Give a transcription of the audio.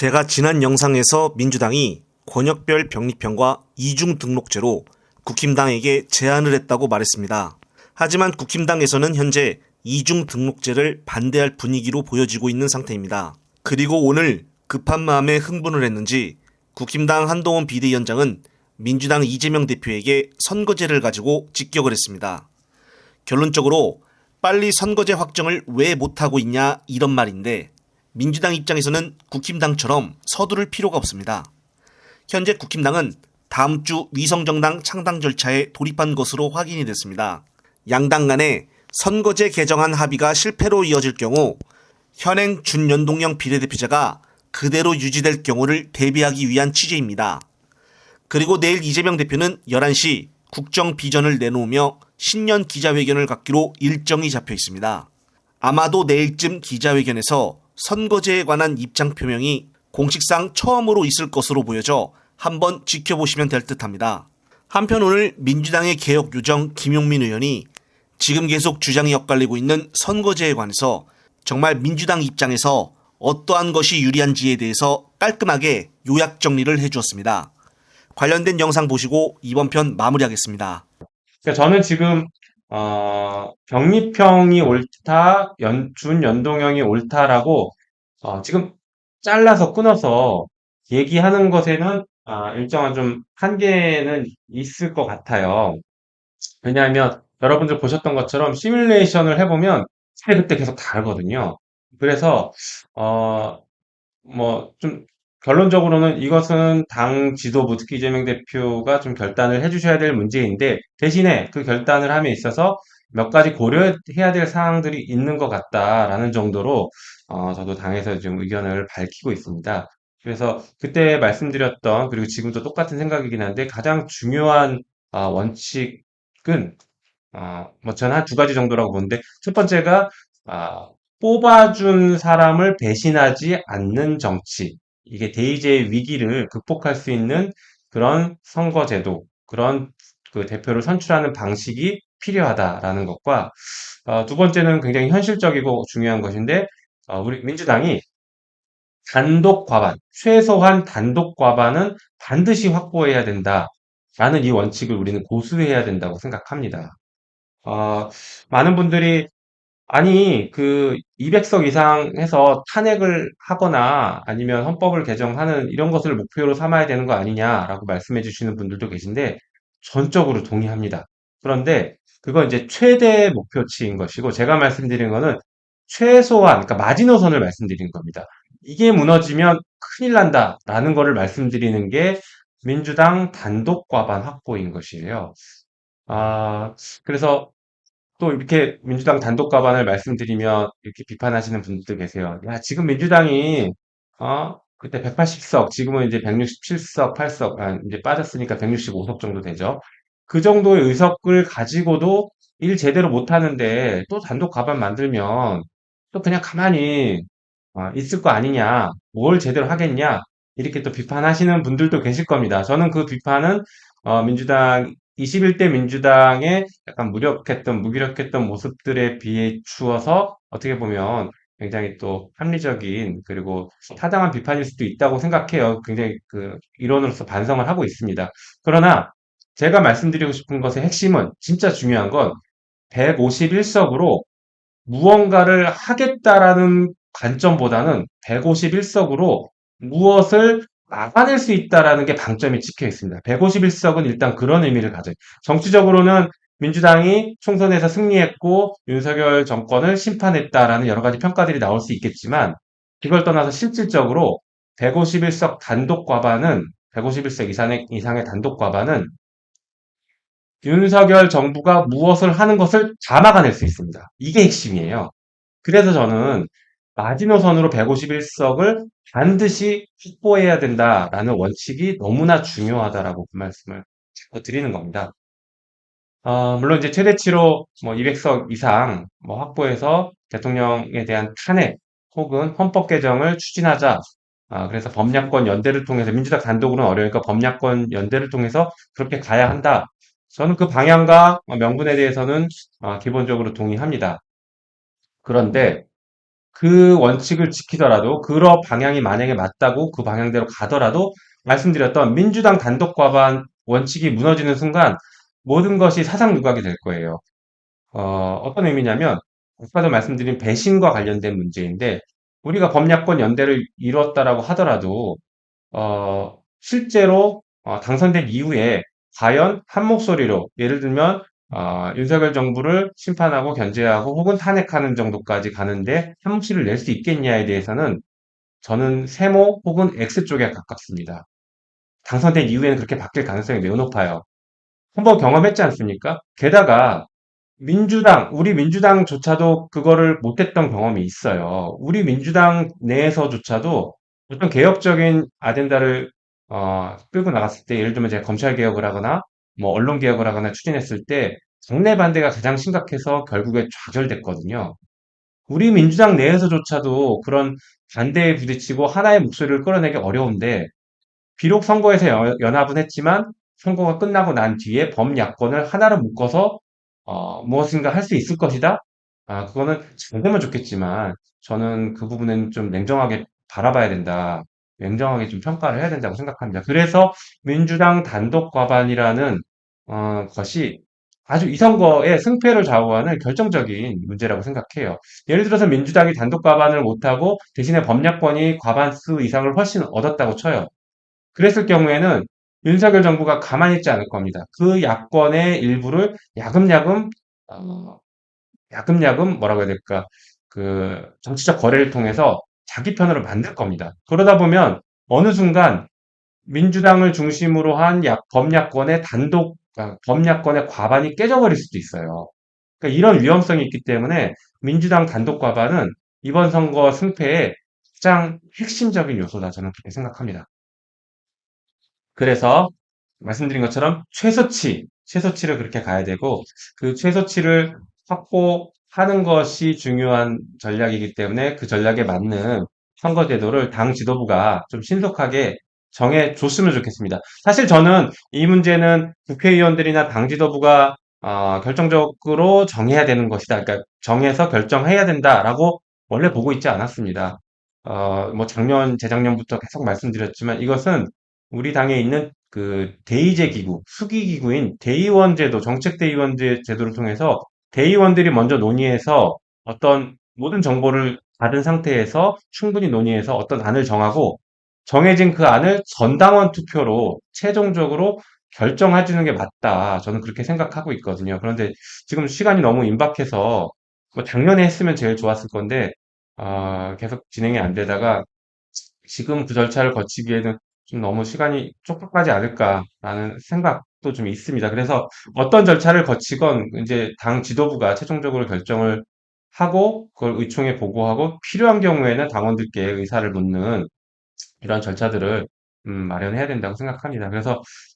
제가 지난 영상에서 민주당이 권역별 병립형과 이중 등록제로 국힘당에게 제안을 했다고 말했습니다. 하지만 국힘당에서는 현재 이중 등록제를 반대할 분위기로 보여지고 있는 상태입니다. 그리고 오늘 급한 마음에 흥분을 했는지 국힘당 한동훈 비대위원장은 민주당 이재명 대표에게 선거제를 가지고 직격을 했습니다. 결론적으로 빨리 선거제 확정을 왜 못하고 있냐 이런 말인데, 민주당 입장에서는 국힘당처럼 서두를 필요가 없습니다. 현재 국힘당은 다음 주 위성정당 창당 절차에 돌입한 것으로 확인이 됐습니다. 양당 간에 선거제 개정안 합의가 실패로 이어질 경우 현행 준연동형 비례대표제가 그대로 유지될 경우를 대비하기 위한 취지입니다. 그리고 내일 이재명 대표는 11시 국정 비전을 내놓으며 신년 기자회견을 갖기로 일정이 잡혀 있습니다. 아마도 내일쯤 기자회견에서 선거제에 관한 입장 표명이 공식상 처음으로 있을 것으로 보여져 한번 지켜보시면 될 듯합니다. 한편 오늘 민주당의 개혁 요정 김용민 의원이 지금 계속 주장이 엇갈리고 있는 선거제에 관해서 정말 민주당 입장에서 어떠한 것이 유리한지에 대해서 깔끔하게 요약 정리를 해주었습니다. 관련된 영상 보시고 이번 편 마무리하겠습니다. 그러니까 저는 지금 병립형이 옳다, 준연동형이 옳다라고 지금 잘라서 끊어서 얘기하는 것에는 일정한 좀 한계는 있을 것 같아요. 왜냐하면 여러분들 보셨던 것처럼 시뮬레이션을 해보면 그때 계속 다르거든요. 그래서 뭐 좀 결론적으로는 이것은 당 지도부, 특히 이재명 대표가 좀 결단을 해주셔야 될 문제인데, 대신에 그 결단을 함에 있어서 몇 가지 고려해야 될 사항들이 있는 것 같다라는 정도로 저도 당에서 좀 의견을 밝히고 있습니다. 그래서 그때 말씀드렸던, 그리고 지금도 똑같은 생각이긴 한데, 가장 중요한 원칙은 뭐 저는 한 두 가지 정도라고 보는데, 첫 번째가 아, 뽑아준 사람을 배신하지 않는 정치. 이게 대의제의 위기를 극복할 수 있는 그런 선거제도, 그런 그 대표를 선출하는 방식이 필요하다라는 것과, 두 번째는 굉장히 현실적이고 중요한 것인데, 우리 민주당이 단독 과반, 최소한 단독 과반은 반드시 확보해야 된다라는 이 원칙을 우리는 고수해야 된다고 생각합니다. 어, 많은 분들이 아니, 그 200석 이상 해서 탄핵을 하거나 아니면 헌법을 개정하는 이런 것을 목표로 삼아야 되는 거 아니냐라고 말씀해 주시는 분들도 계신데 전적으로 동의합니다. 그런데 그건 이제 최대 목표치인 것이고, 제가 말씀드린 거는 최소한, 그러니까 마지노선을 말씀드리는 겁니다. 이게 무너지면 큰일 난다라는 거를 말씀드리는 게 민주당 단독 과반 확보인 것이에요. 아, 그래서 또 이렇게 민주당 단독 과반을 말씀드리면 이렇게 비판하시는 분들도 계세요. 야, 지금 민주당이 그때 180석, 지금은 이제 167석, 8석, 이제 빠졌으니까 165석 정도 되죠. 그 정도의 의석을 가지고도 일 제대로 못 하는데 또 단독 과반 만들면 또 그냥 가만히 있을 거 아니냐, 뭘 제대로 하겠냐, 이렇게 또 비판하시는 분들도 계실 겁니다. 저는 그 비판은 민주당 21대 민주당의 약간 무기력했던 모습들에 비추어서 어떻게 보면 굉장히 또 합리적인, 그리고 타당한 비판일 수도 있다고 생각해요. 굉장히 그 이론으로서 반성을 하고 있습니다. 그러나 제가 말씀드리고 싶은 것의 핵심은, 진짜 중요한 건 151석으로 무언가를 하겠다라는 관점보다는 151석으로 무엇을 막아낼 수 있다라는 게 방점이 찍혀 있습니다. 151석은 일단 그런 의미를 가져요. 정치적으로는 민주당이 총선에서 승리했고 윤석열 정권을 심판했다라는 여러 가지 평가들이 나올 수 있겠지만, 그걸 떠나서 실질적으로 151석 단독 과반은, 151석 이상의 단독 과반은 윤석열 정부가 무엇을 하는 것을 다 막아낼 수 있습니다. 이게 핵심이에요. 그래서 저는 마지노선으로 151석을 반드시 확보해야 된다라는 원칙이 너무나 중요하다라고 그 말씀을 드리는 겁니다. 물론 이제 최대치로 뭐 200석 이상 뭐 확보해서 대통령에 대한 탄핵 혹은 헌법 개정을 추진하자. 그래서 범야권 연대를 통해서, 민주당 단독으로는 어려우니까 범야권 연대를 통해서 그렇게 가야 한다. 저는 그 방향과 명분에 대해서는 기본적으로 동의합니다. 그런데 그 원칙을 지키더라도, 그런 방향이 만약에 맞다고 그 방향대로 가더라도, 말씀드렸던 민주당 단독 과반 원칙이 무너지는 순간 모든 것이 사상누각이 될 거예요. 어떤 의미냐면, 아까도 말씀드린 배신과 관련된 문제인데, 우리가 범야권 연대를 이뤘다라고 하더라도, 실제로 당선된 이후에 과연 한 목소리로, 예를 들면 윤석열 정부를 심판하고 견제하고 혹은 탄핵하는 정도까지 가는데 한 목소리를 낼 수 있겠냐에 대해서는 저는 세모 혹은 X 쪽에 가깝습니다. 당선된 이후에는 그렇게 바뀔 가능성이 매우 높아요. 한번 경험했지 않습니까? 게다가 우리 민주당조차도 그거를 못했던 경험이 있어요. 우리 민주당 내에서조차도 어떤 개혁적인 아젠다를 끌고 나갔을 때, 예를 들면 제가 검찰 개혁을 하거나 뭐 언론 개혁을 하거나 추진했을 때 정내 반대가 가장 심각해서 결국에 좌절됐거든요. 우리 민주당 내에서조차도 그런 반대에 부딪히고 하나의 목소리를 끌어내기 어려운데, 비록 선거에서 연합은 했지만 선거가 끝나고 난 뒤에 범야권을 하나로 묶어서 무엇인가 할 수 있을 것이다? 그거는 잘 되면 좋겠지만 저는 그 부분은 좀 냉정하게 바라봐야 된다. 냉정하게 좀 평가를 해야 된다고 생각합니다. 그래서 민주당 단독 과반이라는 것이 아주 이 선거의 승패를 좌우하는 결정적인 문제라고 생각해요. 예를 들어서 민주당이 단독 과반을 못하고 대신에 범야권이 과반수 이상을 훨씬 얻었다고 쳐요. 그랬을 경우에는 윤석열 정부가 가만히 있지 않을 겁니다. 그 야권의 일부를 어, 야금야금 뭐라고 해야 될까? 그 정치적 거래를 통해서 자기 편으로 만들 겁니다. 그러다 보면 어느 순간 민주당을 중심으로 한 범야권의 범야권의 과반이 깨져버릴 수도 있어요. 그러니까 이런 위험성이 있기 때문에 민주당 단독 과반은 이번 선거 승패의 가장 핵심적인 요소다. 저는 그렇게 생각합니다. 그래서 말씀드린 것처럼 최소치를 그렇게 가야 되고, 그 최소치를 확보하는 것이 중요한 전략이기 때문에 그 전략에 맞는 선거제도를 당 지도부가 좀 신속하게 정해줬으면 좋겠습니다. 사실 저는 이 문제는 국회의원들이나 당 지도부가 결정적으로 정해야 되는 것이다. 그러니까 정해서 결정해야 된다라고 원래 보고 있지 않았습니다. 뭐 재작년부터 계속 말씀드렸지만 이것은 우리 당에 있는 그 대의제 기구, 수기 기구인 대의원 제도, 정책 대의원 제도를 통해서 대의원들이 먼저 논의해서 어떤 모든 정보를 받은 상태에서 충분히 논의해서 어떤 안을 정하고 정해진 그 안을 전당원 투표로 최종적으로 결정해 주는 게 맞다. 저는 그렇게 생각하고 있거든요. 그런데 지금 시간이 너무 임박해서 뭐 작년에 했으면 제일 좋았을 건데 계속 진행이 안 되다가 지금 그 절차를 거치기에는 좀 너무 시간이 촉박하지 않을까라는 생각도 좀 있습니다. 그래서 어떤 절차를 거치건 이제 당 지도부가 최종적으로 결정을 하고 그걸 의총에 보고하고 필요한 경우에는 당원들께 의사를 묻는 이런 절차들을 마련해야 된다고 생각합니다. 그래서